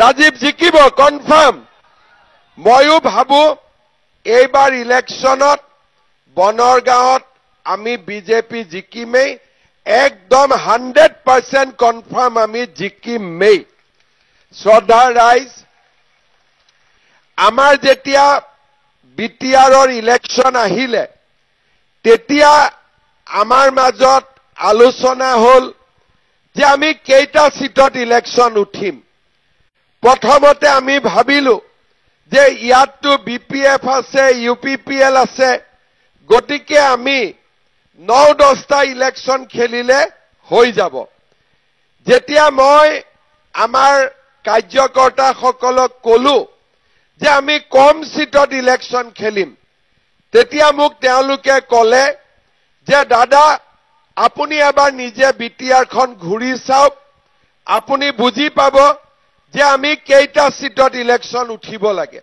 ৰাজীৱ জিকিব কনফাৰ্ম ময়ো ভাবো এইবাৰ ইলেকশ্যনত বনৰগাঁৱত আমি বিজেপি জিকিমেই একদম 100% কনফাৰ্ম আমি জিকিমেই শ্ৰদ্ধাৰ ৰাইজ আমাৰ যেতিয়া বিটিআৰৰ ইলেকশ্যন আহিলে তেতিয়া আমাৰ মাজত আলোচনা হল যে আমি কেইটা সিটত ইলেকশ্যন উঠিম প্ৰথমতে আমি ভাবিলো যে ইয়াতটো বিপিএফ আছে ইউপিপিএল আছে গতিকে আমি 9-10টা ইলেকশ্যন খেলিলে হৈ যাব যেতিয়া মই আমাৰ কাৰ্যকৰ্তাসকলক কলো যে আমি কম সিটত ইলেকশ্যন খেলিম তেতিয়া মোক তেওঁলোকে কলে যে দাদা আপুনি এবাৰ নিজে বিটিআৰখন ঘূৰি চাওক আপুনি বুজি পাব যে আমি কেইটা সিটত ইলেকশ্যন উঠিব লাগে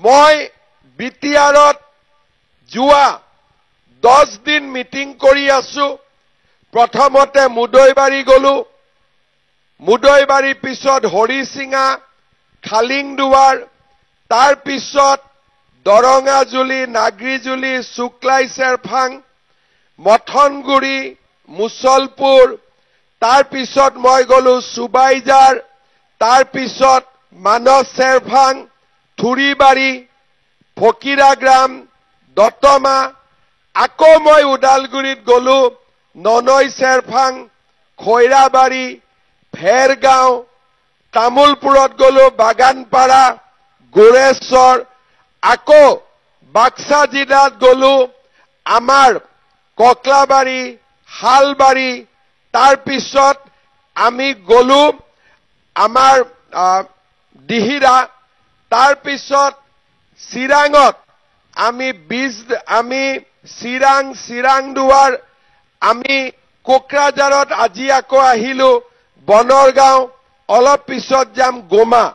মই বিটিআৰত যোৱা 10 দিন মিটিং কৰি আছো প্ৰথমতে মুদৈবাৰী গলো মুদৈবাৰীৰ পিছত হৰিসিঙা খালিংদুৱাৰ তাৰ পিছত দৰঙাজুলি নাগৰিজুলি শুক্লাই চেৰফাং মথনগুৰি মুছলপুৰ তাৰ পিছত মই গলো সুবাইজাৰ তাৰ পিছত মানস চেৰফাং থুৰিবাৰী ফকিৰাগ্ৰাম দতমা আকৌ মই উদালগুৰিত গলো ননৈ চেৰফাং খৈৰাবাৰী ভেৰগাঁও তামুলপুৰত গলো বাগানপাৰা গোৰেশ্বৰ আকৌ বাক্সা জিলাত গলো আমাৰ ককলাবাৰী হালবাৰী তাৰ পিছত আমি গলো আমাৰ দিহিৰা তাৰ পিছত চিৰাঙত আমি চিৰাংদুৱাৰ আমি কোকৰাঝাৰত আজি আকৌ আহিলো বনৰগাঁও অলপ পিছত যাম গোমা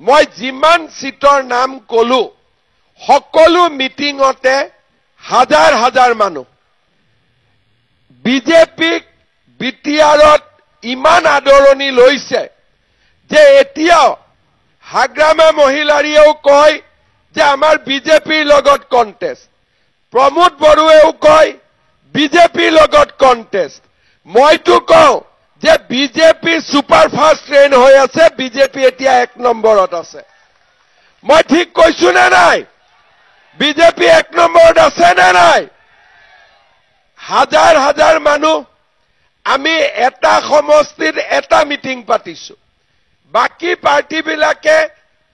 মই যিমান সিটৰ নাম কলো সকলো মিটিংতে হাজাৰ হাজাৰ মানুহ বিজেপিক বিটিআৰত ইমান আদৰণি লৈছে যে এতিয়াও হাগ্ৰামা মহিলাৰীয়েও কয় যে আমাৰ বিজেপিৰ লগত কণ্টেষ্ট প্ৰমোদ বড়ুৱেও কয় বিজেপিৰ লগত কণ্টেষ্ট মইতো কওঁ যে বিজেপি সুপাৰফাষ্ট ট্ৰেইন হৈ আছে বিজেপি এতিয়া 1 নম্বৰত আছে মই ঠিক কৈছো নে নাই বিজেপি 1 নম্বৰত আছে নে নাই হাজাৰ হাজাৰ মানুহ আমি এটা সমষ্টিত এটা মিটিং পাতিছো বাকি পাৰ্টি বিলাকে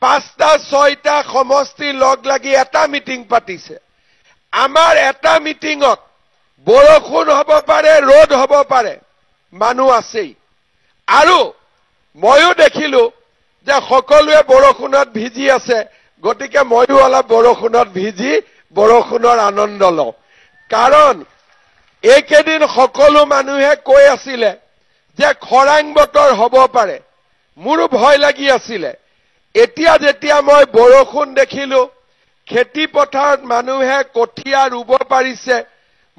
5টা 6টা সমষ্টি লগ লাগি এটা মিটিং পাতিছে আমাৰ এটা মিটিংত বৰষুণ হ'ব পাৰে ৰ'দ হ'ব পাৰে মানুহ আছেই আৰু ময়ো দেখিলো যে সকলোৱে বৰষুণত ভিজি আছে গতিকে ময়ো অলপ বৰষুণত ভিজি বৰষুণৰ আনন্দ লওঁ কাৰণ এইকেইদিন সকলো মানুহে কৈ আছিলে যে খৰাং বতৰ হ'ব পাৰে মোৰো ভয় লাগি আছিলে এতিয়া যেতিয়া মই বৰষুণ দেখিলো খেতি পথাৰত মানুহে কঠিয়া ৰুব পাৰিছে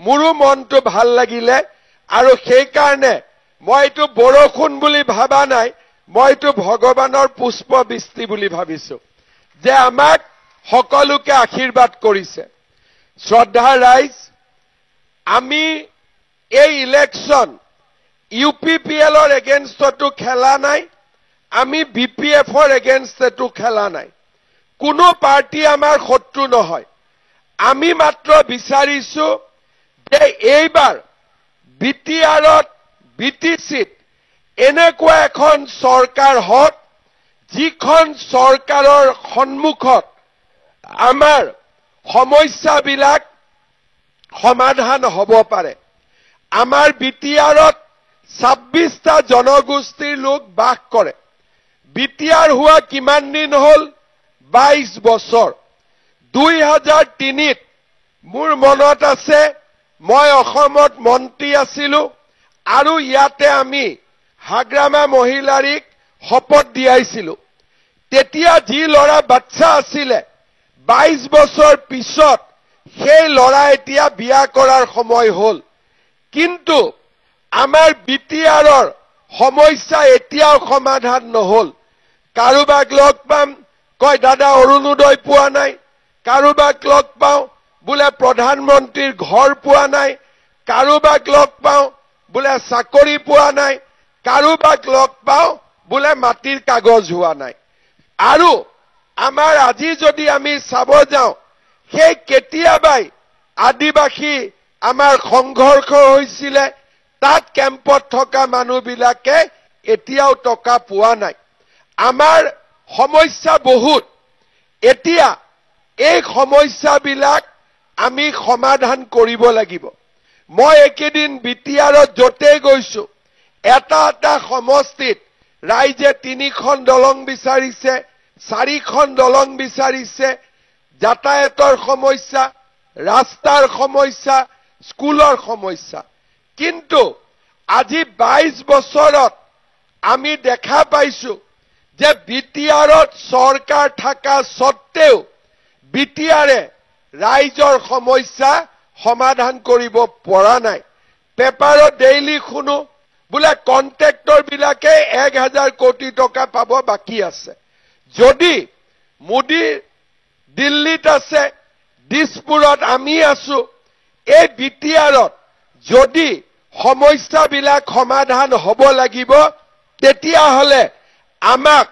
মোৰো মনটো ভাল লাগিলে আৰু সেই কাৰণে মই এইটো বৰষুণ বুলি ভাবা নাই মই এইটো ভগৱানৰ পুষ্প বৃষ্টি বুলি ভাবিছো যে আমাক সকলোকে আশীৰ্বাদ কৰিছে শ্ৰদ্ধা ৰাইজ আমি এই ইলেকশ্যন ইউপিপিএলৰ এগেইনষ্টটো খেলা নাই আমি বিপিএফৰ এগেইনষ্টটো খেলা নাই কোনো পাৰ্টি আমাৰ শত্ৰু নহয় আমি মাত্ৰ বিচাৰিছো যে এইবাৰ বিটিআৰত বিটিচিত এনেকুৱা এখন চৰকাৰ হওক যিখন চৰকাৰৰ সন্মুখত আমাৰ সমস্যাবিলাক সমাধান হ'ব পাৰে আমাৰ বিটিআৰত 26টা জনগোষ্ঠীৰ লোক বাস কৰে বিটিআৰ হোৱা কিমান দিন হল 22 বছৰ 2003ত মোৰ মনত আছে মই অসমত মন্ত্ৰী আছিলো আৰু ইয়াতে আমি হাগ্ৰামা মহিলাৰীক শপত দিয়াইছিলো তেতিয়া যি লৰা বাচ্চা আছিলে 22 বছৰ পিছত সেই লৰা এতিয়া বিয়া কৰাৰ সময় হল কিন্তু আমাৰ বিটিআৰৰ সমস্যা এতিয়াও সমাধান নহল কাৰোবাক লগ পাম কয় দাদা অৰুণোদয় পোৱা নাই, কাৰোবাক লগ পাওঁ বোলে প্ৰধানমন্ত্ৰীৰ ঘৰ পোৱা নাই, কাৰোবাক লগ পাওঁ বোলে চাকৰি পোৱা নাই, কাৰোবাক লগ পাওঁ বোলে মাটিৰ কাগজ হোৱা নাই। আৰু আমাৰ আজি যদি আমি চাব যাওঁ, সেই কেতিয়াবাই আদিবাসী আমাৰ সংঘৰ্ষ হৈছিলে, তাত কেম্পত থকা মানুহবিলাকে এতিয়াও টকা পোৱা নাই। আমাৰ সমস্যা বহুত। এতিয়া এই সমস্যাবিলাক আমি সমাধান কৰিব লাগিব। মই একেদিন বিটিআৰত য'তে গৈছো, এটা এটা সমষ্টিত ৰাইজে 3খন দলং বিচাৰিছে, 4খন দলং বিচাৰিছে, যাতায়াতৰ সমস্যা, ৰাস্তাৰ সমস্যা, স্কুলৰ সমস্যা। কিন্তু আজি 22 বছৰত আমি দেখা পাইছো যে বিটিআৰত চৰকাৰ থকা সত্ত্বেও বিটিআৰে ৰাইজৰ সমস্যা সমাধান কৰিব পৰা নাই। পেপাৰত ডেইলি শুনো বোলে কন্ট্ৰেক্টৰ বিলাকে 1000 কোটি টকা পাব বাকী আছে। যদি মোদী দিল্লীত আছে, দিছপুৰত আমি আছো, এই বিটিআৰত যদি সমস্যাবিলাক সমাধান হ'ব লাগিব, তেতিয়াহ'লে আমাক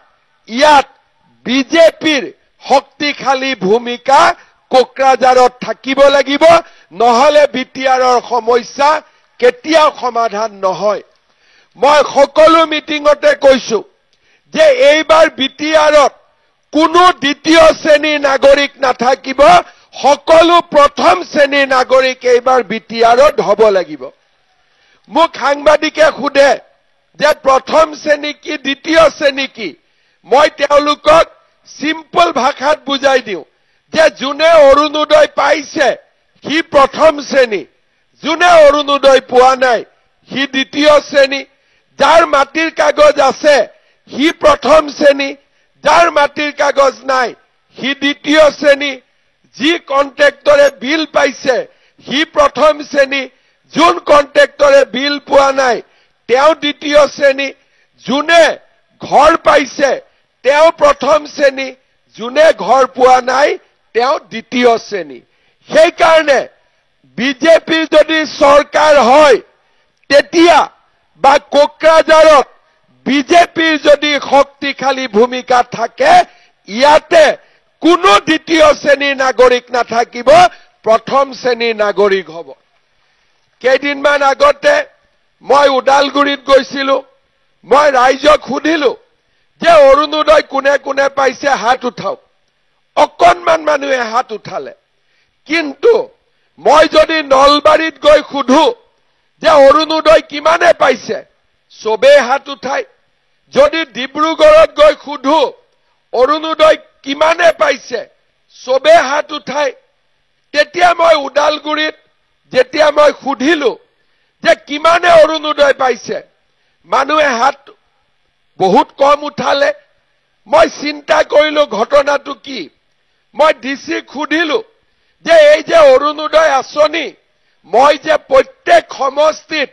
ইয়াত বিজেপিৰ শক্তিশালী ভূমিকা কোকৰাঝাৰত থাকিব লাগিব, নহলে বিটিআৰৰ সমস্যা কেতিয়াও সমাধান নহয়। মই সকলো মিটিঙতে কৈছো যে এইবাৰ বিটিআৰত কোনো দ্বিতীয় শ্ৰেণীৰ নাগৰিক নাথাকিব, সকলো প্ৰথম শ্ৰেণীৰ নাগৰিক এইবাৰ বিটিআৰত হ'ব লাগিব। মোক সাংবাদিকে সোধে যে প্ৰথম শ্ৰেণী কি, দ্বিতীয় শ্ৰেণী কি? মই তেওঁলোকক সিম্পল ভাষাত বুজাই দিওঁ যে যোনে অৰুণোদয় পাইছে সি প্ৰথম শ্ৰেণী, যোনে অৰুণোদয় পোৱা নাই সি দ্বিতীয় শ্ৰেণী, যাৰ মাটিৰ কাগজ আছে সি প্ৰথম শ্ৰেণী, যাৰ মাটিৰ কাগজ নাই সি দ্বিতীয় শ্ৰেণী, যি কন্ট্ৰেক্টৰে বিল পাইছে সি প্ৰথম শ্ৰেণী, যোন কন্ট্ৰেক্টৰে বিল পোৱা নাই তেওঁ দ্বিতীয় শ্ৰেণী, যোনে ঘৰ পাইছে তেওঁ প্ৰথম শ্ৰেণী, যোনে ঘৰ পোৱা নাই তেওঁ দ্বিতীয় শ্ৰেণী। সেইকাৰণে বিজেপি যদি চৰকাৰ হয় তেতিয়া বা কোকৰাঝাৰত বিজেপিৰ যদি শক্তিশালী ভূমিকা থাকে, ইয়াতে কোনো দ্বিতীয় শ্ৰেণীৰ নাগৰিক নাথাকিব, প্ৰথম শ্ৰেণীৰ নাগৰিক হ'ব। কেইদিনমান আগতে মই ওদালগুৰিত গৈছিলো, মই ৰাইজক সুধিলো যে অৰুণোদয় কোনে কোনে পাইছে হাত উঠাওক। অকণমান মানুহে হাত উঠালে। কিন্তু মই যদি নলবাৰীত গৈ সুধো যে অৰুণোদয় কিমানে পাইছে, চবেই হাত উঠায়। যদি ডিব্ৰুগড়ত গৈ সুধো অৰুণোদয় কিমানে পাইছে, চবেই হাত উঠায়। তেতিয়া মই ওদালগুৰিত যেতিয়া মই সুধিলো যে কিমানে অৰুণোদয় পাইছে, মানুহে হাত বহুত কম উঠালে। মই চিন্তা কৰিলো ঘটনাটো কি। মই ডিচিক সুধিলো যে এই যে অৰুণোদয় আঁচনি মই যে প্ৰত্যেক সমষ্টিত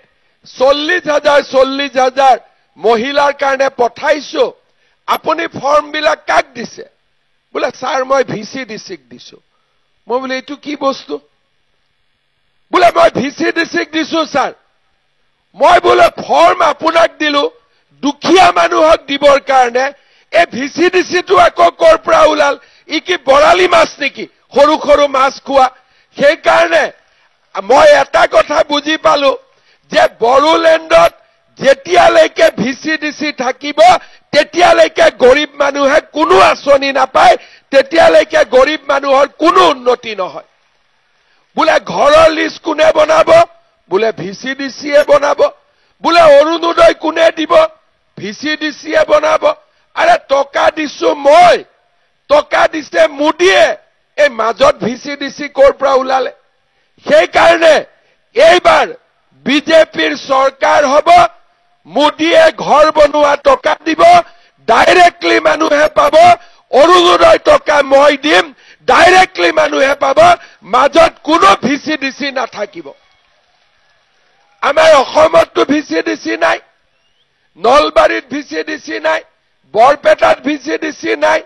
40,000 মহিলাৰ কাৰণে পঠাইছো, আপুনি ফৰ্মবিলাক কাক দিছে? বোলে ছাৰ মই ভিচি ডিচিক দিছো। মই বোলে এইটো কি বস্তু? বোলে মই ভিচি ডিচিক দিছো ছাৰ। মই বোলে ফৰ্ম আপোনাক দিলো দুখীয়া মানুহক দিবৰ কাৰণে, এই ভিচি ডিচিটো আকৌ ক'ৰ পৰা ওলাল? ই কি বৰালি মাছ নেকি, সৰু সৰু মাছ খোৱা? সেইকাৰণে মই এটা কথা বুজি পালো যে বড়োলেণ্ডত যেতিয়ালৈকে ভিচি ডিচি থাকিব তেতিয়ালৈকে গৰীব মানুহে কোনো আঁচনি নাপায়, তেতিয়ালৈকে গৰীব মানুহৰ কোনো উন্নতি নহয়। বোলে ঘৰৰ লিষ্ট কোনে বনাব? বোলে ভিচি ডিচিয়ে বনাব। বোলে অৰুণোদয় কোনে দিব? ভিচি ডিচিয়ে বনাব। আৰে টকা দিছো মই, টকা দিছে মোদীয়ে, এই মাজত ভিচি ডিচি ক'ৰ পৰা ওলালে? সেইকাৰণে এইবাৰ বিজেপিৰ চৰকাৰ হ'ব, মোদীয়ে ঘৰ বনোৱা টকা দিব, ডাইৰেক্টলি মানুহে পাব। অৰুণোদয় টকা মই দিম, ডাইৰেক্টলি মানুহে পাব, মাজত কোনো ভিচি ডিচি নাথাকিব। আমাৰ অসমততো ভিচি ডিচি নাই, নলবাৰীত ভিচি ডিচি নাই, বৰপেটাত VCDC নাই,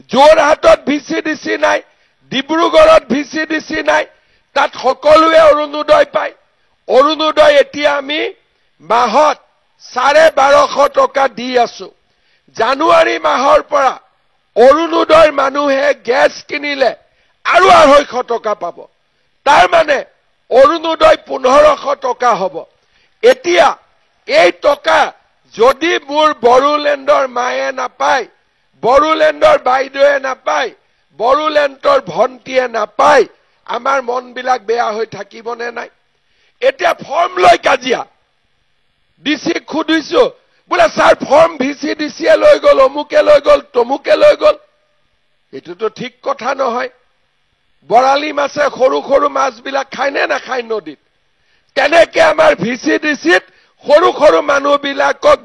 যোৰহাটত VCDC নাই, ডিব্ৰুগড়ত VCDC নাই, তাত সকলোৱে অৰুণোদয় পায়। অৰুণোদয় এতিয়া আমি মাহত 1250 টকা দি আছো। জানুৱাৰী মাহৰ পৰা অৰুণোদয়ৰ মানুহে গেছ কিনিলে আৰু 250 টকা পাব। তাৰ মানে অৰুণোদয় 1500 টকা হ'ব। এতিয়া এই টকা যদি মোৰ বড়োলেণ্ডৰ মায়ে নাপায়, বড়োলেণ্ডৰ বাইদেৱে নাপায়, বড়োলেণ্ডৰ ভণ্টিয়ে নাপায়, আমাৰ মনবিলাক বেয়া হৈ থাকিবনে নাই? এতিয়া ফৰ্ম লৈ কাজিয়া। ডিচিক সুধিছো, বোলে ছাৰ ফৰ্ম VCDCয়ে লৈ গ'ল, অমুকে লৈ গ'ল, তমুকে লৈ গ'ল। এইটোতো ঠিক কথা নহয়। বৰালি মাছে সৰু সৰু মাছবিলাক খায় নে নাখায় নদীত? তেনেকে আমাৰ VCDCত সৰু সৰু মানুহবিলাকক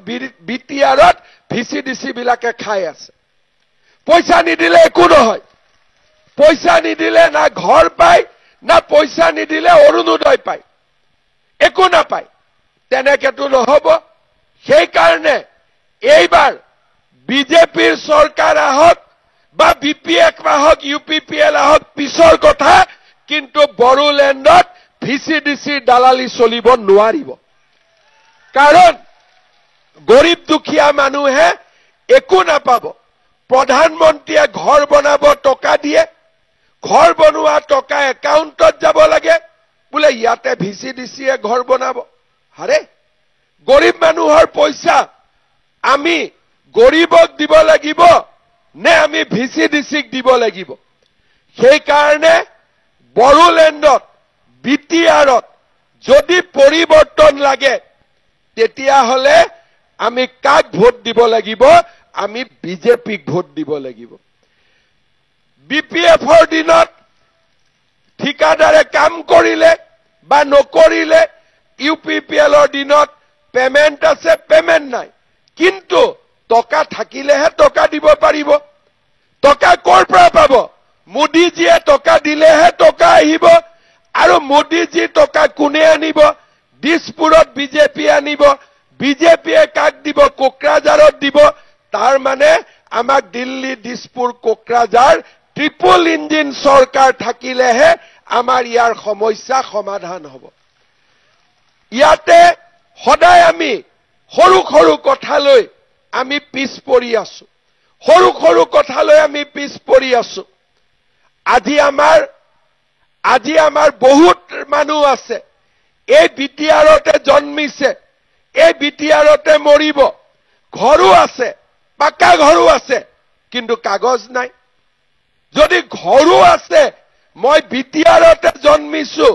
BTRত VCDC বিলাকে খাই আছে। পইচা নিদিলে একো নহয়। পইচা নিদিলে না ঘৰ পায়, না পইচা নিদিলে অৰুণোদয় পায়, একো নাপায়। তেনেকেতো নহব। সেইকাৰণে এইবাৰ বিজেপিৰ চৰকাৰ আহক বা BPF আহক, UPPL আহক, পিছৰ কথা, কিন্তু বড়োলেণ্ডত VCDC দালালি চলিব নোৱাৰিব। কাৰণ গৰীব দুখীয়া মানুহে একো নাপাব। প্ৰধানমন্ত্ৰীয়ে ঘৰ বনাব টকা দিয়ে, ঘৰ বনোৱা টকা একাউণ্টত যাব লাগে, বোলে ইয়াতে VCDCয়ে ঘৰ বনাব। আৰে গৰীব মানুহৰ পইচা আমি গৰীবক দিব লাগিব নে আমি VCDCক দিব লাগিব? সেইকাৰণে বড়োলেণ্ডত BTRত যদি পৰিৱৰ্তন লাগে, তেতিয়াহ'লে আমি কাক ভোট দিব লাগিব? আমি বিজেপিক ভোট দিব লাগিব। BPFৰ দিনত ঠিকাদাৰে কাম কৰিলে বা নকৰিলে, UPPLৰ দিনত পেমেণ্ট আছে, পেমেণ্ট নাই, কিন্তু টকা থাকিলেহে টকা দিব পাৰিব। টকা ক'ৰ পৰা পাব? মোদীজীয়ে টকা দিলেহে টকা আহিব। আৰু মোদীজী টকা কোনে আনিব? দিছপুৰত বিজেপি আনিব। বিজেপিয়ে কাক দিব? কোকৰাঝাৰত দিব। তাৰ মানে আমাক দিল্লী, দিছপুৰ, কোকৰাঝাৰ ট্ৰিপল ইঞ্জিন চৰকাৰ থাকিলেহে আমাৰ ইয়াৰ সমস্যা সমাধান হ'ব। ইয়াতে সদায় আমি সৰু সৰু কথালৈ আমি পিছ পৰি আছো। সৰু সৰু কথালৈ আমি পিছ পৰি আছো। আজি আমাৰ বহুত মানুহ আছে, এই BTRতে জন্মিছে, এই BTRতে মৰিব। ঘৰো আছে, পাকা ঘৰো আছে, কিন্তু কাগজ নাই। যদি ঘৰো আছে, মই BTRতে জন্মিছো,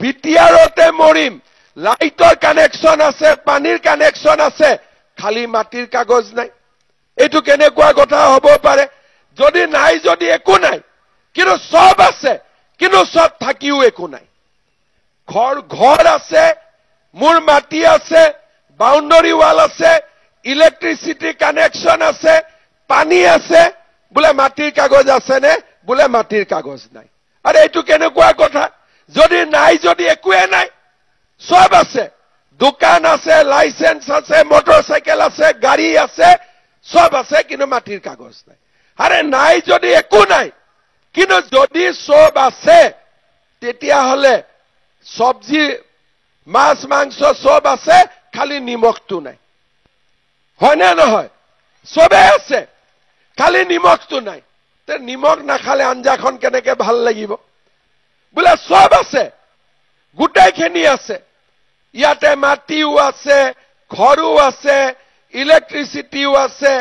BTRতে মৰিম, লাইটৰ কানেকশ্যন আছে, পানীৰ কানেকশ্যন আছে, খালি মাটিৰ কাগজ নাই। এইটো কেনেকুৱা কথা হ'ব পাৰে? যদি নাই, যদি একো নাই, কিন্তু সব আছে, কিন্তু সব থাকিও একো নাই। ঘৰ আছে, মোৰ মাটি আছে, বাউণ্ডাৰী ৱাল আছে, ইলেক্ট্ৰিচিটি কানেকশ্যন আছে, পানী আছে, বোলে মাটিৰ কাগজ আছে নে? বোলে মাটিৰ কাগজ নাই। আৰে এইটো কেনেকুৱা কথা? যদি নাই, যদি একোৱে নাই, সব আছে, দোকান আছে, লাইসেন্স আছে, মটৰচাইকেল আছে, গাড়ী আছে, সব আছে, কিন্তু মাটিৰ কাগজ নাই। আৰে নাই যদি একো নাই, কিন্তু যদি সব আছে, তেতিয়াহ'লে চব্জি, মাছ, মাংস সব আছে, খালি নিমখটো নাই। হয় নে নহয়? সবে আছে, খালি নিমখটো নাই। তে নিমখ নাখালে আঞ্জাখন কেনেকে ভাল লাগিব? বোলে সব আছে, গোটেইখিনি আছে। ইয়াতে মাটিও আছে, ঘৰো আছে, ইলেক্ট্ৰিচিটিও আছে,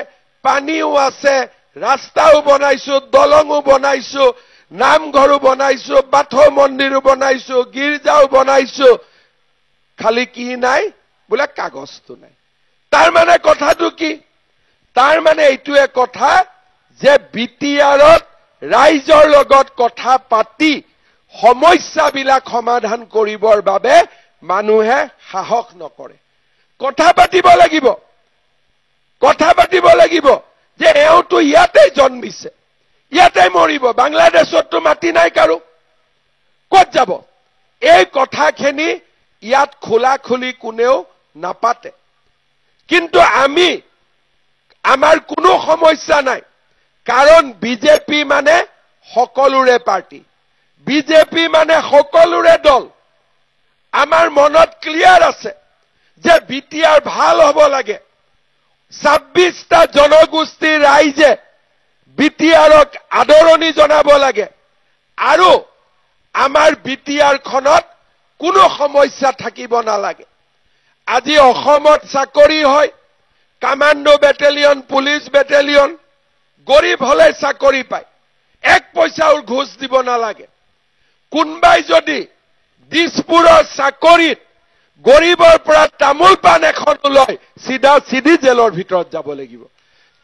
পানীও আছে, ৰাস্তাও বনাইছো, দলঙো বনাইছো, নামঘৰো বনাইছো, বাথৌ মন্দিৰো বনাইছো, গীৰ্জাও বনাইছো, খালি কি নাই? বোলে কাগজটো নাই। তাৰ মানে কথাটো কি? তাৰ মানে এইটোৱে কথা যে BTRত ৰাইজৰ লগত কথা পাতি সমস্যাবিলাক সমাধান কৰিবৰ বাবে মানুহে সাহস নকৰে। কথা পাতিব লাগিব, কথা পাতিব লাগিব যে এওঁতো ইয়াতে জন্মিছে, ইয়াতে মৰিব, বাংলাদেশতো মাটি নাই কাৰো, ক'ত যাব? এই কথাখিনি ইয়াত খোলা খুলি কোনেও নাপাতে। কিন্তু আমাৰ কোনো সমস্যা নাই কাৰণ বিজেপি মানে সকলোৰে পাৰ্টি বিজেপি মানে সকলোৰে দল আমাৰ মনত ক্লিয়াৰ আছে যে বিটিআৰ ভাল হ'ব লাগে 26টা জনগোষ্ঠীৰ ৰাইজে বিটিআৰক আদৰণি জনাব লাগে আৰু আমাৰ বিটিআৰ খনত কোনো সমস্যা থাকিব নালাগে আজি অসমত চাকৰি হয় কামাণ্ডো বেটেলিয়ন পুলিচ বেটেলিয়ন গৰীব হলে চাকৰি পায় এক পইচাও ঘুষ দিব নালাগে কোনবাই যদি দিছপুৰৰ চাকৰিত গৰীবৰ পৰা তামোল পান এখন লয় সিধা সিধি জেলৰ ভিতৰত যাব লাগিব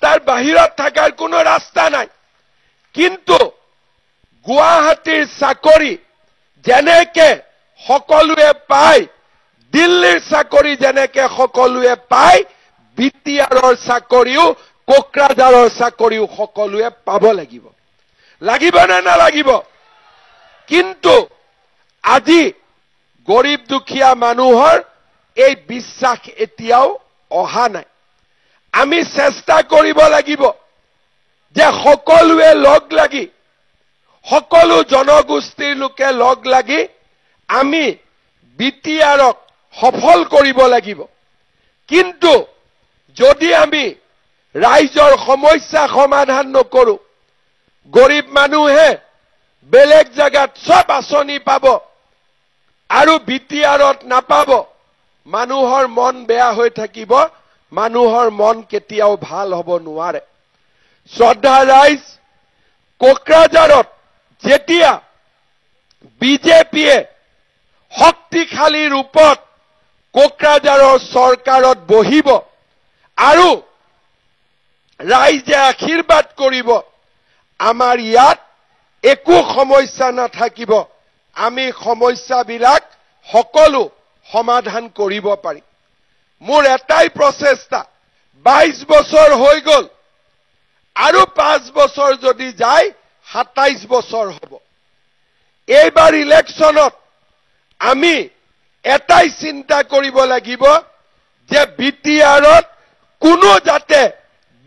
তাৰ বাহিৰত থাকাৰ কোনো ৰাস্তা নাই কিন্তু গুৱাহাটীৰ চাকৰি যেনেকে সকলোৱে পায় দিল্লীৰ চাকৰি যেনেকে সকলোৱে পায় বিটিআৰৰ চাকৰিও কোকৰাঝাৰৰ চাকৰিও সকলোৱে পাব লাগিব লাগিব নে নালাগিব কিন্তু আজি গৰীব দুখীয়া মানুহৰ এই বিশ্বাস এতিয়াও অহা নাই আমি চেষ্টা কৰিব লাগিব যে সকলোৱে লগ লাগি সকলো জনগোষ্ঠীৰ লোকে লগ লাগি আমি বিটিআৰক সফল কৰিব লাগিব কিন্তু যদি আমি ৰাইজৰ সমস্যা সমাধান নকৰো গৰীব মানুহে বেলেগ জায়গাত সব আঁচনি পাব আৰু বিটিআৰত নাপাব মানুহৰ মন বেয়া হৈ থাকিব মানুহৰ মন কেতিয়াও ভাল হ'ব নোৱাৰে শ্ৰদ্ধা ৰাইজ কোকৰাঝাৰত যেতিয়া বিজেপিয়ে শক্তিশালী ৰূপত কোকৰাঝাৰৰ চৰকাৰত বহিব আৰু ৰাইজে আশীৰ্বাদ কৰিব আমাৰ ইয়াত একো সমস্যা নাথাকিব আমি সমস্যাবিলাক সকলো সমাধান কৰিব পাৰিম মোৰ এটাই প্ৰচেষ্টা 22 বছৰ হৈ গল আৰু 5 বছৰ যদি যায় 27 বছৰ হ'ব এইবাৰ ইলেকশ্যনত আমি এটাই চিন্তা কৰিব লাগিব যে বিটিআৰত কোনো যাতে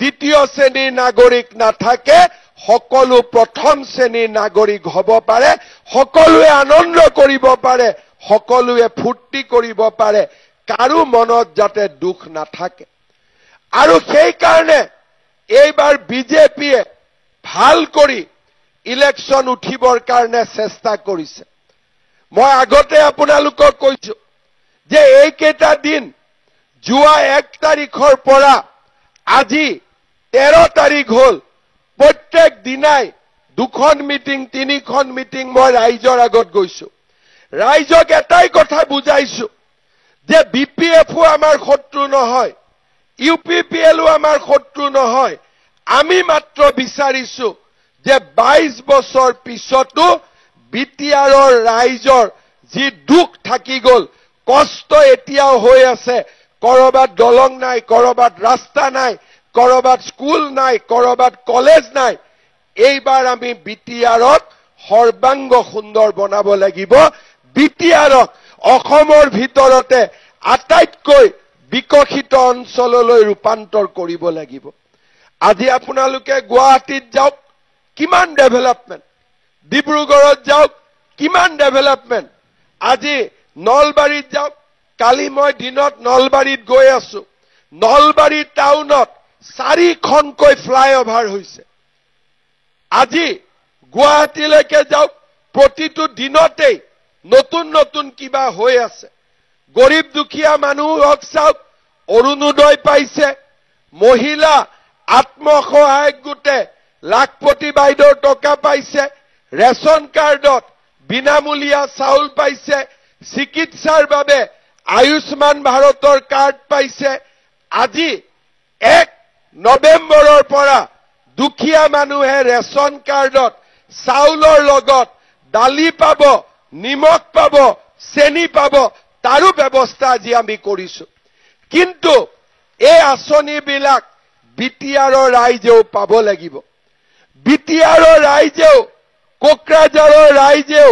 দ্বিতীয় শ্ৰেণীৰ নাগৰিক নাথাকে সকলো প্ৰথম শ্ৰেণীৰ নাগৰিক হ'ব পাৰে সকলোৱে আনন্দ কৰিব পাৰে সকলোৱে ফূৰ্তি কৰিব পাৰে কাৰো মনত যাতে দুখ নাথাকে আৰু সেই কাৰণে এইবাৰ বিজেপিয়ে ভাল কৰি ইলেকশ্যন উঠিবৰ কাৰণে চেষ্টা কৰিছে মই আগতে আপোনালোকক কৈছো যে এইকেইটা দিন যোৱা 1 তাৰিখৰ পৰা আজি 13 তাৰিখ হল প্ৰত্যেক দিনাই 2খন মিটিং 3খন মিটিং মই ৰাইজৰ আগত গৈছো ৰাইজক এটাই কথা বুজাইছো যে বিপিএফও আমাৰ শত্ৰু নহয় ইউপিপিএলও আমাৰ শত্ৰু নহয় আমি মাত্ৰ বিচাৰিছো যে 22 বছৰ পিছতো বিটিআৰৰ ৰাইজৰ যি দুখ থাকি গল কষ্ট এতিয়াও হৈ আছে কৰবাত দলং নাই কৰবাত ৰাস্তা নাই কৰবাত স্কুল নাই কৰবাত কলেজ নাই এইবাৰ আমি বিটিআৰক সৰ্বাংগ সুন্দৰ বনাব লাগিব বিটিআৰক অসমৰ ভিতৰতে আটাইতকৈ বিকশিত অঞ্চললৈ ৰূপান্তৰ কৰিব লাগিব আজি আপোনালোকে গুৱাহাটীত যাওক কিমান ডেভেলপমেন্ট ডিব্ৰুগড়ত যাওক কিমান ডেভেলপমেন্ট আজি নলবাৰীত যাওক কালি মই দিনত নলবাৰীত গৈ আছো নলবাৰী টাউনত 4খনকৈ ফ্লাইঅভাৰ হৈছে আজি গুৱাহাটীলৈকে যাওক প্ৰতিটো দিনতেই নতুন নতুন কিবা হৈ আছে গৰীব দুখীয়া মানুহক চাওক অৰুণোদয় পাইছে মহিলা আত্মসহায়ক গোটে লাখপতি বাইদেউৰ টকা পাইছে ৰেশন কাৰ্ডত বিনামূলীয়া চাউল পাইছে চিকিৎসাৰ বাবে আয়ুষ্মান ভাৰতৰ কাৰ্ড পাইছে আজি 1 নৱেম্বৰৰ পৰা দুখীয়া মানুহে ৰেশন কাৰ্ডত চাউলৰ লগত দালি পাব নিমখ পাব চেনি পাব তাৰো ব্যৱস্থা আজি আমি কৰিছো কিন্তু এই আঁচনিবিলাক বিটিআৰৰ ৰাইজেও পাব লাগিব বিটিআৰৰ ৰাইজেও কোকৰাঝাৰৰ ৰাইজেও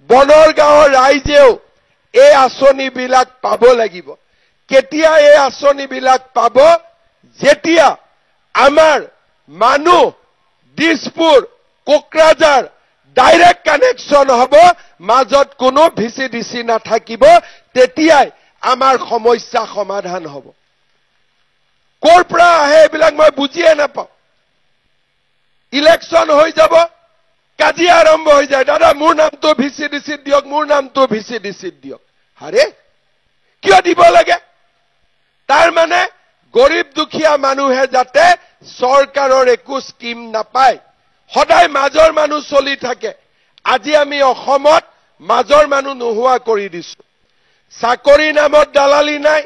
বনৰগাঁৱৰ ৰাইজেও এই আঁচনিবিলাক পাব লাগিব কেতিয়া এই আঁচনিবিলাক পাব যেতিয়া আমাৰ মানুহ দিছপুৰ কোকৰাঝাৰ ডাইৰেক্ট কানেকশ্যন হ'ব মাজত কোনো ভিচিডিচি নাথাকিব তেতিয়াই আমাৰ সমস্যা সমাধান হ'ব ক'ৰ পৰা আহে এইবিলাক মই বুজিয়ে নাপাওঁ ইলেকশ্যন হৈ যাব কাজিয়া আৰম্ভ হৈ যায় দাদা মোৰ নামটো ভিচিডিচি দিয়ক মোৰ নামটো ভিচিডিচি দিয়ক আৰে কিয় দিব লাগে তাৰ মানে গৰীব দুখীয়া মানুহে যাতে চৰকাৰৰ একো স্কিম নাপায় সদায় মাজৰ মানুহ চলি থাকে আজি আমি অসমত মাজৰ মানুহ নোহোৱা কৰি দিছো চাকৰি নামত দালালি নাই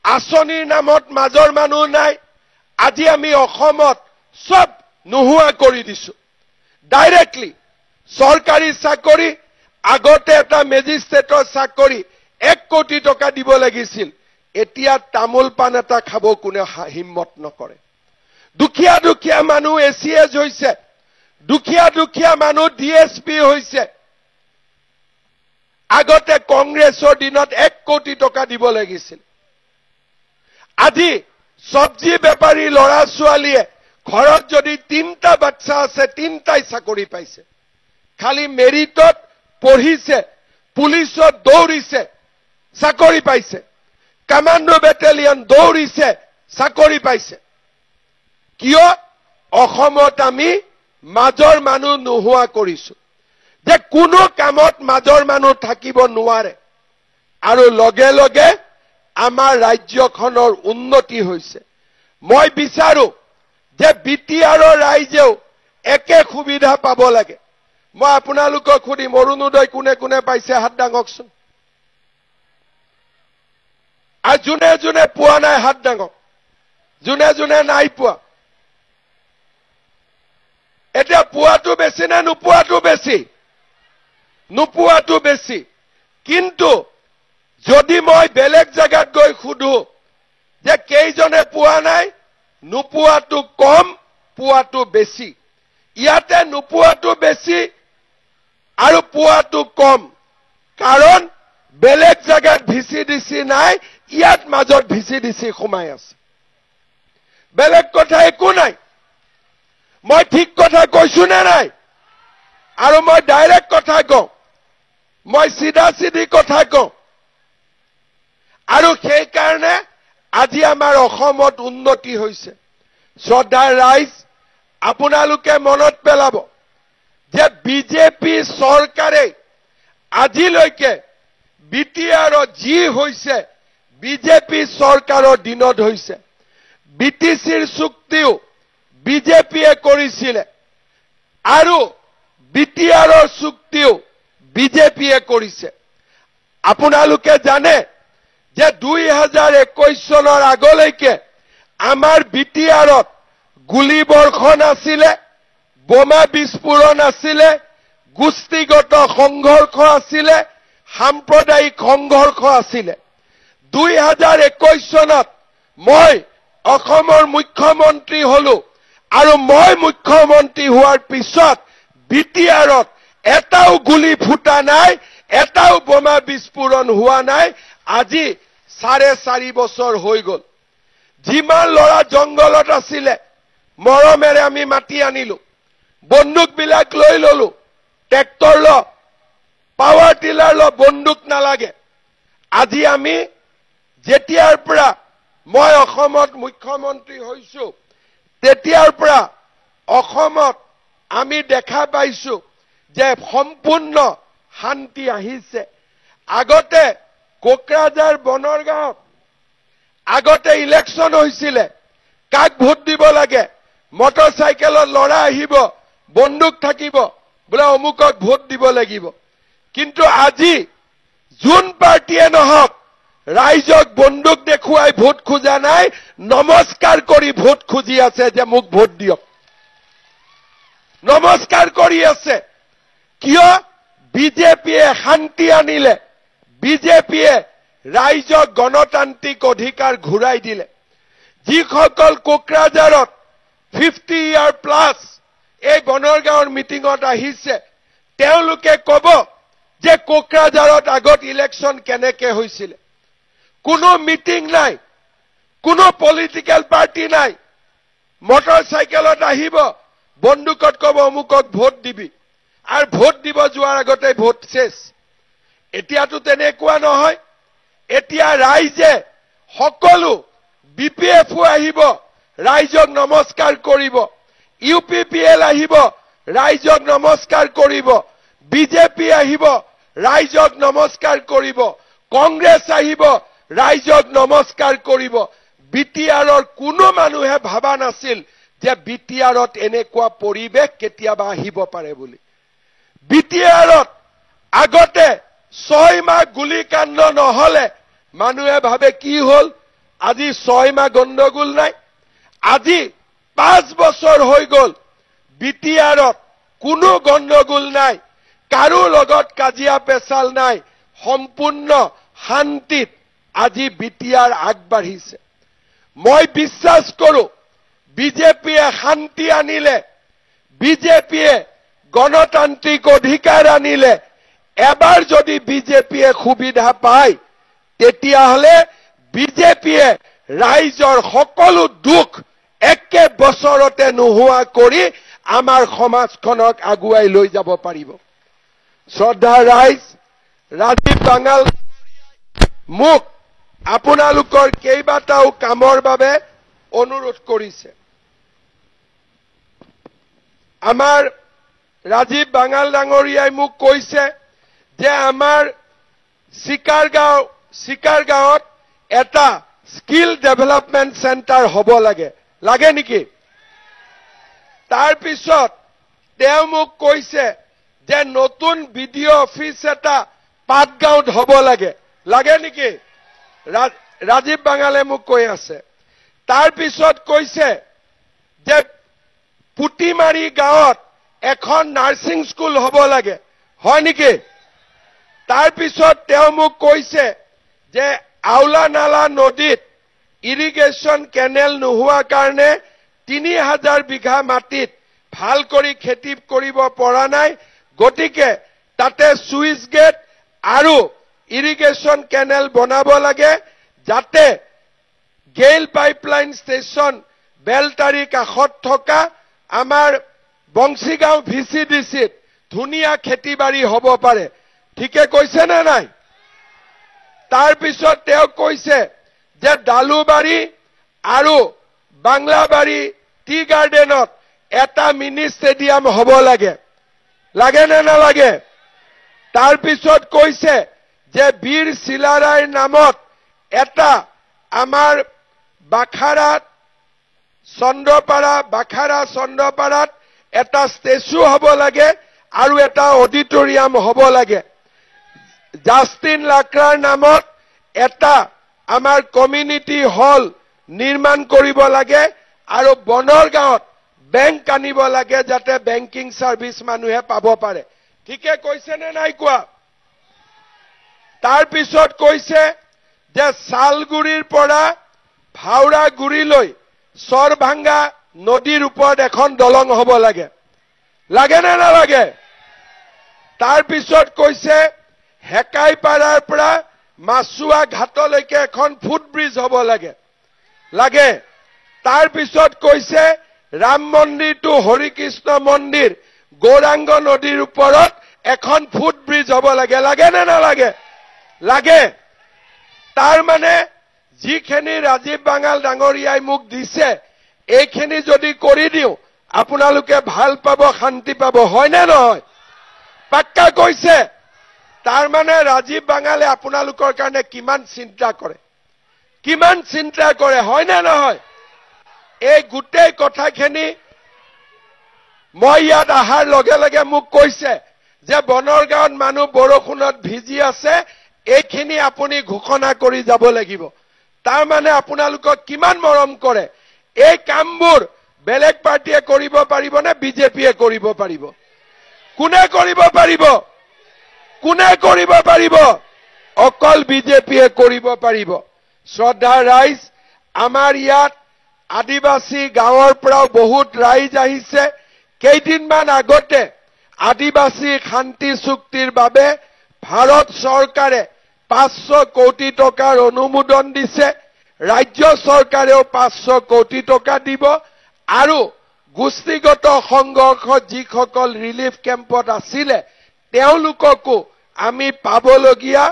আঁচনিৰ নামত মাজৰ মানুহ নাই আজি আমি অসমত সব নোহোৱা কৰি দিছো ডাইৰেক্টলি চৰকাৰী চাকৰি আগতে এটা মেজিষ্ট্ৰেটৰ চাকৰি 1 কোটি টকা দিব লাগিছিল এতিয়া তামোল পান এটা খাব কোনে হিম্মত নকৰে দুখীয়া দুখীয়া মানুহ এছিএছ হৈছে দুখীয়া দুখীয়া মানুহ ডিএছপি হৈছে আগতে কংগ্ৰেছৰ দিনত 1 কোটি টকা দিব লাগিছিল আজি সবজি বেপাৰী লৰা ছোৱালীয়ে ঘৰত যদি 3টা বাচ্চা আছে 3টাই চাকৰি পাইছে খালি মেৰিটত পঢ়িছে পুলিচত দৌৰিছে চাকৰি পাইছে কমান্ডো বেটেলিয়ন দৌৰিছে চাকৰি পাইছে কিয় অসমত আমি মাজৰ মানুহ নোহোৱা কৰিছো যে কোনো কামত মাজৰ মানুহ থাকিব নোৱাৰে আৰু লগে লগে আমাৰ ৰাজ্যখনৰ উন্নতি হৈছে মই বিচাৰো যে বিটিআৰৰ ৰাইজেও একে সুবিধা পাব লাগে মই আপোনালোকক খুদিম অৰুণোদয় কোনে কোনে পাইছে হাত দাঙকচোন আৰু যোনে যোনে পোৱা নাই হাত দাঙক যোনে যোনে নাই পোৱা এতিয়া পোৱাটো বেছি না নোপোৱাটো বেছি নোপোৱাটো বেছি কিন্তু যদি মই বেলেগ জায়গাত গৈ খুদু যে কেইজনে পোৱা নাই নোপোৱাটো কম পোৱাটো বেছি ইয়াতে নোপোৱাটো বেছি আৰু পোৱাটো কম কাৰণ বেলেগ জায়গাত ভিচিডিচি নাই ইয়াত মাজত ভিচিডিচি সোমাই আছে বেলেগ কথা একো নাই মই ঠিক কথা কৈছো নে নাই আৰু মই ডাইৰেক্ট কথা কওঁ মই সিধা সিধি কথা কওঁ আৰু সেই কাৰণে আজি আমাৰ অসমত উন্নতি হৈছে শ্ৰদ্ধাৰ ৰাইজ আপোনালোকে মনত পেলাব যে বিজেপি চৰকাৰে আজিলৈকে বিটিআৰৰ যি হৈছে বিজেপি চৰকাৰৰ দিনত হৈছে বিটিচিৰ চুক্তিও বিজেপিয়ে কৰিছিলে আৰু বিটিআৰৰ চুক্তিও বিজেপিয়ে কৰিছে আপোনালোকে জানে যে 2021 চনৰ আগলৈকে আমাৰ বিটিআৰত গুলি বৰ্ষণ আছিলে বোমা বিস্ফোৰণ আছিলে গোষ্ঠীগত সংঘৰ্ষ আছিলে সাম্প্ৰদায়িক সংঘৰ্ষ আছিলে 2021 চনত মই অসমৰ মুখ্যমন্ত্ৰী হলো আৰু মই মুখ্যমন্ত্ৰী হোৱাৰ পিছত বিটিআৰত এটাও গুলি ফুটা নাই এটাও বোমা বিস্ফোৰণ হোৱা নাই আজি 4.5 বছৰ হৈ গল যিমান লৰা জংগলত আছিলে মৰমেৰে আমি মাটি আনিলো বন্দুক বিলাক লৈ ললো ট্ৰেক্টৰ ল পাৱাৰ টিলাৰ ল বন্দুক নালাগে আজি আমি যেতিয়াৰ পৰা মই অসমত মুখ্যমন্ত্ৰী হৈছো তেতিয়াৰ পৰা অসমত আমি দেখা পাইছো যে সম্পূৰ্ণ শান্তি আহিছে আগতে কোকৰাঝাৰ বনৰগাঁও আগতে ইলেকশ্যন হৈছিলে কাক ভোট দিব লাগে মটৰচাইকেলত লৰা আহিব বন্দুক থাকিব বোলে অমুকক ভোট দিব লাগিব কিন্তু আজি যোন পাৰ্টিয়ে নহওক ৰাইজক বন্দুক দেখুৱাই ভোট খোজা নাই নমস্কাৰ কৰি ভোট খুজি আছে যে মোক ভোট দিয়ক নমস্কাৰ কৰি আছে কিয় বিজেপিয়ে শান্তি আনিলে বিজেপিয়ে ৰাইজক গণতান্ত্ৰিক অধিকাৰ ঘূৰাই দিলে যিসকল কোকৰাঝাৰত 50 ইয়াৰ প্লাস এই বনৰগাঁৱৰ মিটিঙত আহিছে তেওঁলোকে কব যে কোকৰাঝাৰত আগত ইলেকশ্যন কেনেকে হৈছিল কোনো মিটিং নাই কোনো পলিটিক্যাল পাৰ্টি নাই মটৰচাইকেলত আহিব, বন্দুকত কব অমুকক ভোট দিবি, আৰু ভোট দিব যোৱাৰ আগতে ভোট শেষ। এতিয়াতো তেনেকুৱা নহয়। এতিয়া ৰাইজে সকলো BPFও আহিব, ৰাইজক নমস্কাৰ কৰিব, UPPL আহিব, ৰাইজক নমস্কাৰ কৰিব, BJP আহিব, ৰাইজক নমস্কাৰ কৰিব, কংগ্ৰেছ আহিব, ৰাইজক নমস্কাৰ কৰিব। BTRৰ কোনো মানুহে ভাবা নাছিল যে BTRত এনেকুৱা পৰিৱেশ কেতিয়াবা আহিব পাৰে বুলি। BTRত আগতে 6 মাহ গুলীকাণ্ড নহলে মানুহে ভাবে কি হল, আজি 6 মাহ গণ্ডগোল নাই। আজি 5 বছৰ হৈ গল, BTRত কোনো গণ্ডগোল নাই, কাৰো লগত কাজিয়া পেচাল নাই, সম্পূৰ্ণ শান্তিত আজি BTR আগবাঢ়িছে। মই বিশ্বাস কৰো BJPয়ে শান্তি আনিলে, BJPয়ে গণতান্ত্ৰিক অধিকাৰ আনিলে, এবাৰ যদি BJPয়ে সুবিধা পায় তেতিয়াহলে BJPয়ে ৰাইজৰ সকলো দুখ একে বছৰতে নোহোৱা কৰি আমাৰ সমাজখনক আগুৱাই লৈ যাব পাৰিব। শ্ৰদ্ধা ৰাইজ, ৰাজীৱ বাঙাল মোক আপোনালোকৰ কেইবাটাও কামৰ বাবে অনুৰোধ কৰিছে। আমাৰ ৰাজীৱ বাঙাল ডাঙৰীয়াই মোক কৈছে যে আমাৰ চিকাৰগাঁৱত এটা স্কিল ডেভেলপমেন্ট চেণ্টাৰ হ'ব লাগে নেকি? তাৰপিছত তেওঁ মোক কৈছে যে নতুন BDO অফিচ এটা পাটগাঁৱত হ'ব লাগে নেকি? ৰাজীৱ বাঙালে মোক কৈ আছে। তাৰপিছত কৈছে যে পুটিমাৰী গাঁৱত এখন নাৰ্ছিং স্কুল হ'ব লাগে, হয় নেকি? তাৰপিছত তেওঁ মোক কৈছে যে আউলা নালা নদীত ইৰিগেশ্যন কেনেল নোহোৱাৰ কাৰণে 3000 বিঘা মাটিত ভাল কৰি খেতি কৰিব পৰা নাই, গতিকে তাতে সুইচ গেট আৰু ইৰিগেশ্যন কেনেল বনাব লাগে, যাতে গেইল পাইপলাইন ষ্টেচন বেলটাৰী কাষত থকা আমাৰ বংশীগাঁও VCDCত ধুনীয়া খেতি বাৰী হ'ব পাৰে। ঠিকে কৈছে নে নাই? তাৰপিছত তেওঁ কৈছে যে ডালুবাৰী আৰু বাংলাবাৰী টি গাৰ্ডেনত এটা মিনি ষ্টেডিয়াম হ'ব লাগে নে নালাগে? তাৰপিছত কৈছে যে বীৰ চিলাৰায়ৰ নামত এটা আমাৰ বাখাৰা চন্দ্ৰপাৰাত এটা ষ্টেচু হ'ব লাগে আৰু এটা অডিটৰিয়াম হ'ব লাগে। জাষ্টিন লাকৰাৰ নামত এটা আমাৰ কমিউনিটি হল নিৰ্মাণ কৰিব লাগে আৰু বনৰগাঁৱত বেংক আনিব লাগে যাতে বেংকিং সাৰ্ভিস মানুহে পাব পাৰে। ঠিকে কৈছে নে নাই কোৱা? তাৰপিছত কৈছে যে শালগুৰিৰ পৰা ভাওৰাগুৰিলৈ সৰভাঙ্গা নদীৰ ওপৰত এখন দলং হ'ব লাগে নে নালাগে? তাৰপিছত কৈছে হেকাইপাৰাৰ পৰা মাছুৱা ঘাটলৈকে এখন ফুটব্ৰিজ হ'ব লাগে। তাৰপিছত কৈছে ৰাম মন্দিৰ টু হৰিকৃষ্ণ মন্দিৰ গৌৰাংগ নদীৰ ওপৰত এখন ফুটব্ৰিজ হ'ব লাগে নে নালাগে? লাগে। তাৰ মানে যিখিনি ৰাজীৱ বাঙাল ডাঙৰীয়াই মোক দিছে এইখিনি যদি কৰি দিও আপোনালোকে ভাল পাব, শান্তি পাব, হয় নে নহয়? পাক্কা কৈছে। তাৰ মানে ৰাজীৱ বাঙালে আপোনালোকৰ কাৰণে কিমান চিন্তা কৰে, হয় নে নহয়? এই গোটেই কথাখিনি মই ইয়াত আহাৰ লগে লগে মোক কৈছে যে বনৰগাঁৱত মানুহ বৰষুণত ভিজি আছে, এইখিনি আপুনি ঘোষণা কৰি যাব লাগিব। তাৰ মানে আপোনালোকক কিমান মৰম কৰে। এই কামবোৰ বেলেগ পাৰ্টিয়ে কৰিব পাৰিবনে BJPয়ে কৰিব পাৰিব? কোনে কৰিব পাৰিব? অকল BJPয়ে কৰিব পাৰিব। শ্ৰদ্ধা ৰাইজ, আমাৰ ইয়াত আদিবাসী গাঁৱৰ পৰাও বহুত ৰাইজ আহিছে। কেইদিনমান আগতে আদিবাসী শান্তি চুক্তিৰ বাবে ভাৰত চৰকাৰে 500 কোটি টকাৰ অনুমোদন দিছে। ৰাজ্য চৰকাৰেও 500 কোটি টকা দিব আৰু গোষ্ঠীগত সংঘৰ্ষত যিসকল ৰিলিফ কেম্পত আছিলে তেওঁলোককো আমি পাবলগীয়া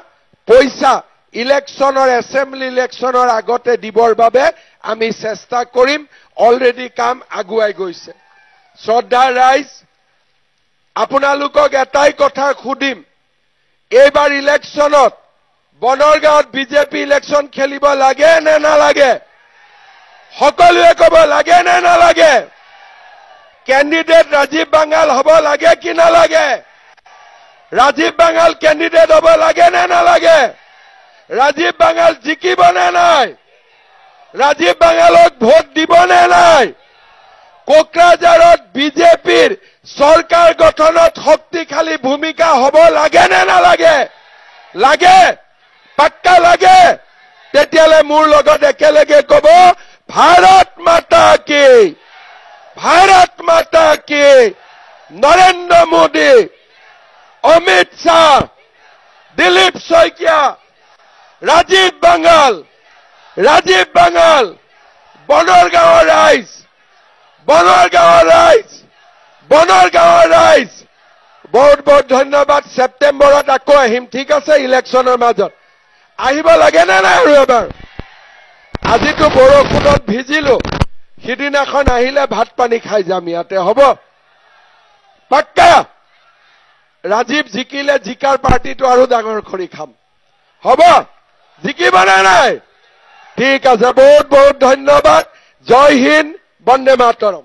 পইচা ইলেকশ্যনৰ এছেম্বলি ইলেকশ্যনৰ আগতে দিবৰ বাবে আমি চেষ্টা কৰিম অলৰেডি কাম আগুৱাই গৈছে শ্ৰদ্ধা ৰাইজ আপোনালোকক এটাই কথা সুধিম এইবাৰ ইলেকশ্যনত বনৰগাঁৱত বিজেপি ইলেকশ্যন খেলিব লাগে নে নালাগে সকলোৱে ক'ব লাগে নে নালাগে কেণ্ডিডেট ৰাজীৱ বাঙ্গাল হ'ব লাগে কি নালাগে ৰাজীৱ বাঙ্গাল কেণ্ডিডেট হ'ব লাগে নে নালাগে ৰাজীৱ বাঙ্গাল জিকিব নে নাই ৰাজীৱ বাঙ্গালক ভোট দিব নে নাই কোকৰাঝাৰত বিজেপিৰ চৰকাৰ গঠনত শক্তিশালী ভূমিকা হ'ব লাগে নে নালাগে লাগে পাক্কা লাগে তেতিয়ালে মোৰ লগত একেলগে ক'ব ভাৰত মাতা কি নৰেন্দ্ৰ মোদী অমিত শাহ দিলীপ শইকীয়া ৰাজীৱ বাঙ্গাল বনৰগাঁৱৰ ৰাইজ বহুত বহুত ধন্যবাদ ছেপ্টেম্বৰত আকৌ আহিম ঠিক আছে ইলেকশ্যনৰ মাজত আহিব লাগে নে নাই আৰু এবাৰ আজিতো বৰষুণত ভিজিলো সিদিনাখন আহিলে ভাত পানী খাই যাম ইয়াতে হ'ব পাক্কা ৰাজীৱ জিকিলে জিকাৰ পাৰ্টিটো আৰু ডাঙৰ কৰি খাম হ'ব জিকিব নে নাই ঠিক আছে বহুত বহুত ধন্যবাদ জয় হিন্দ বন্দে মাতৰম